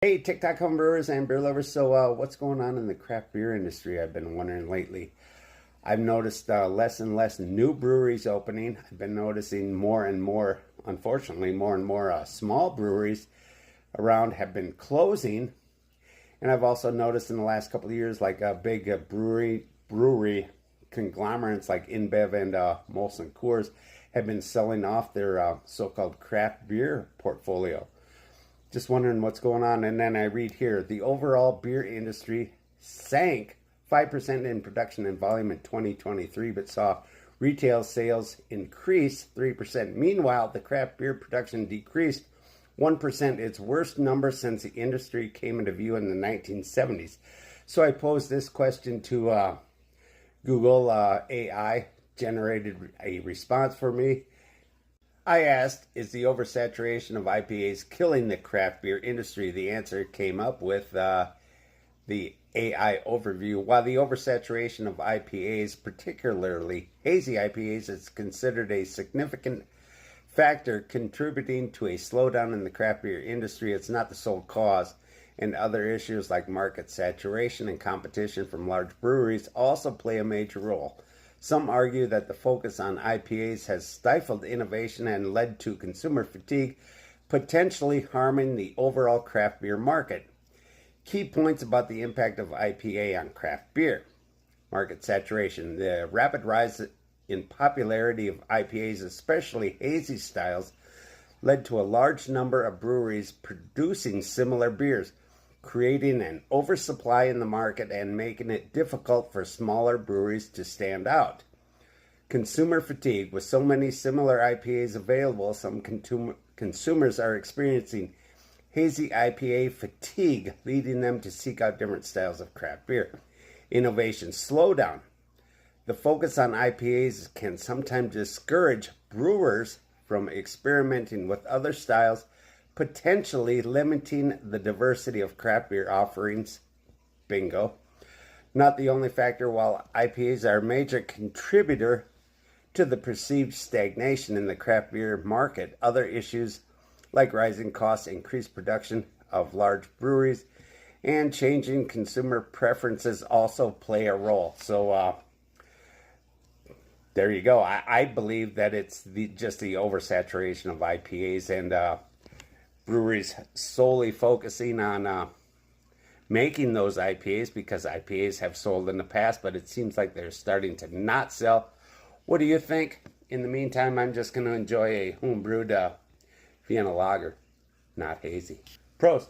Hey, TikTok home brewers and beer lovers. So, what's going on in the craft beer industry? I've been wondering lately. I've noticed less and less new breweries opening. I've been noticing more and more, unfortunately, more and more small breweries around have been closing. And I've also noticed in the last couple of years, like big brewery conglomerates like InBev and Molson Coors have been selling off their so-called craft beer portfolio. Just wondering what's going on. And then I read here, the overall beer industry sank 5% in production and volume in 2023, but saw retail sales increase 3%. Meanwhile, the craft beer production decreased 1%, its worst number since the industry came into view in the 1970s. So I posed this question to Google. AI generated a response for me. I asked, is the oversaturation of IPAs killing the craft beer industry? The answer came up with the AI overview. While the oversaturation of IPAs, particularly hazy IPAs, is considered a significant factor contributing to a slowdown in the craft beer industry, it's not the sole cause. And other issues like market saturation and competition from large breweries also play a major role. Some argue that the focus on IPAs has stifled innovation and led to consumer fatigue, potentially harming the overall craft beer market. Key points about the impact of IPA on craft beer. Market saturation. The rapid rise in popularity of IPAs, especially hazy styles, led to a large number of breweries producing similar beers, creating an oversupply in the market and making it difficult for smaller breweries to stand out. Consumer fatigue. With so many similar IPAs available, some consumers are experiencing hazy IPA fatigue, leading them to seek out different styles of craft beer. Innovation slowdown. The focus on IPAs can sometimes discourage brewers from experimenting with other styles, potentially limiting the diversity of craft beer offerings. Bingo. Not the only factor. While IPAs are a major contributor to the perceived stagnation in the craft beer market, other issues like rising costs, increased production of large breweries, and changing consumer preferences also play a role. So there you go. I believe that it's just the oversaturation of IPAs and breweries solely focusing on making those IPAs because IPAs have sold in the past, but it seems like they're starting to not sell. What do you think? In the meantime, I'm just going to enjoy a home-brewed Vienna lager, not hazy. Prost!